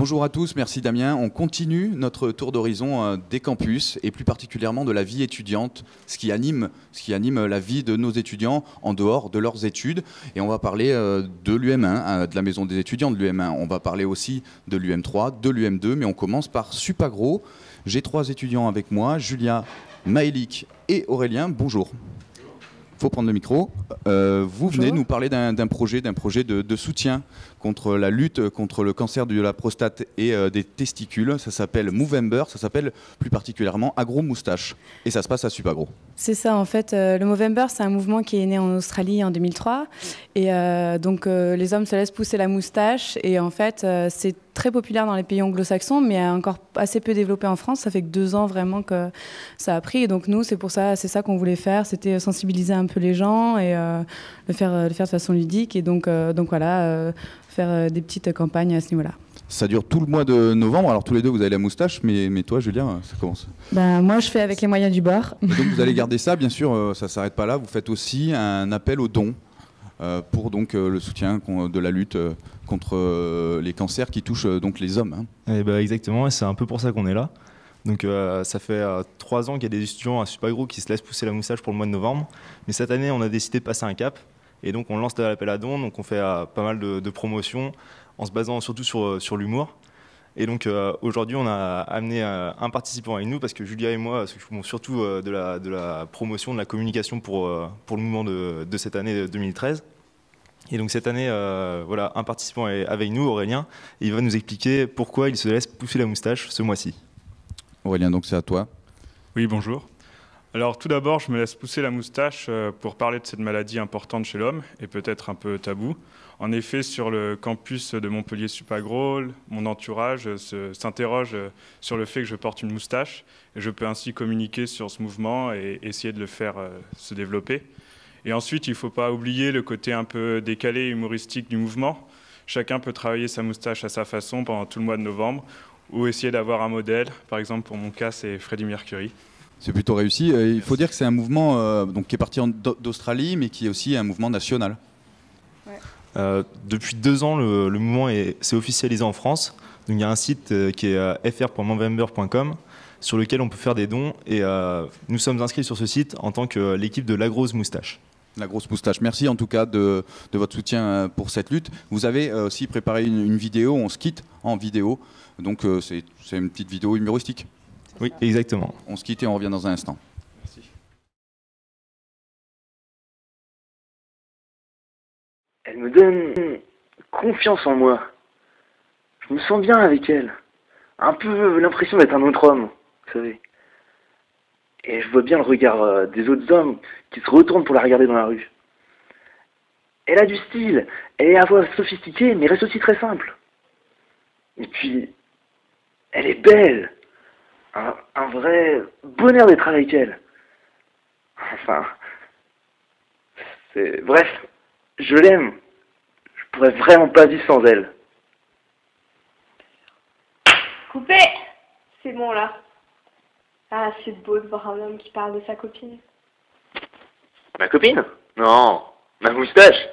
Bonjour à tous, merci Damien. On continue notre tour d'horizon des campus et plus particulièrement de la vie étudiante, ce qui anime la vie de nos étudiants en dehors de leurs études. Et on va parler de l'UM1, de la maison des étudiants de l'UM1. On va parler aussi de l'UM3, de l'UM2, mais on commence par Supagro. J'ai 3 étudiants avec moi, Julia, Maëlik et Aurélien. Bonjour. Il faut prendre le micro. Vous venez nous parler d'un projet de soutien contre la lutte contre le cancer de la prostate et des testicules. Ça s'appelle Movember, ça s'appelle plus particulièrement Agro Moustache. Et ça se passe à Supagro. C'est ça, en fait. Le Movember, c'est un mouvement qui est né en Australie en 2003. Et donc, les hommes se laissent pousser la moustache. Et en fait, c'est très populaire dans les pays anglo-saxons, mais encore assez peu développé en France. Ça fait que 2 ans vraiment que ça a pris. Et donc, nous, c'est ça qu'on voulait faire. C'était sensibiliser un peu les gens et le faire de façon ludique. Et donc voilà, faire des petites campagnes à ce niveau-là. Ça dure tout le mois de novembre. Alors tous les deux, vous avez la moustache, mais toi, Julien, ça commence. Moi, je fais avec les moyens du bord. Et donc vous allez garder ça, bien sûr, ça ne s'arrête pas là. Vous faites aussi un appel aux dons pour donc, le soutien de la lutte contre les cancers qui touchent donc les hommes. Hein. Et exactement, et c'est un peu pour ça qu'on est là. Donc ça fait 3 ans qu'il y a des étudiants à Supagro qui se laissent pousser la moustache pour le mois de novembre. Mais cette année, on a décidé de passer un cap. Et donc on lance l'appel à dons, donc on fait pas mal de promotions en se basant surtout sur l'humour. Et donc aujourd'hui on a amené un participant avec nous parce que Julia et moi s'occupons surtout de la promotion, de la communication pour le mouvement de cette année 2013. Et donc cette année, voilà, un participant est avec nous, Aurélien, et il va nous expliquer pourquoi il se laisse pousser la moustache ce mois-ci. Aurélien, donc c'est à toi. Oui, bonjour. Alors tout d'abord, je me laisse pousser la moustache pour parler de cette maladie importante chez l'homme et peut-être un peu tabou. En effet, sur le campus de Montpellier-Supagro, mon entourage s'interroge sur le fait que je porte une moustache et je peux ainsi communiquer sur ce mouvement et essayer de le faire se développer. Et ensuite, il ne faut pas oublier le côté un peu décalé et humoristique du mouvement. Chacun peut travailler sa moustache à sa façon pendant tout le mois de novembre ou essayer d'avoir un modèle. Par exemple, pour mon cas, c'est Freddie Mercury. C'est plutôt réussi. Il faut dire que c'est un mouvement donc, qui est parti d'Australie, mais qui est aussi un mouvement national. Ouais. Depuis 2 ans, le mouvement s'est officialisé en France. Donc, il y a un site qui est fr.movember.com sur lequel on peut faire des dons. Et nous sommes inscrits sur ce site en tant que l'équipe de La Grosse Moustache. La Grosse Moustache. Merci en tout cas de votre soutien pour cette lutte. Vous avez aussi préparé une vidéo, on se quitte en vidéo. Donc c'est une petite vidéo humoristique. Oui, exactement. On se quitte et on revient dans un instant. Merci. Elle me donne confiance en moi. Je me sens bien avec elle. Un peu l'impression d'être un autre homme, vous savez. Et je vois bien le regard des autres hommes qui se retournent pour la regarder dans la rue. Elle a du style. Elle est à la fois sophistiquée, mais reste aussi très simple. Et puis, elle est belle. Un vrai bonheur d'être avec elle. Enfin, bref, je l'aime. Je pourrais vraiment pas vivre sans elle. Coupé! C'est bon là. Ah, c'est beau de voir un homme qui parle de sa copine. Ma copine? Non, ma moustache.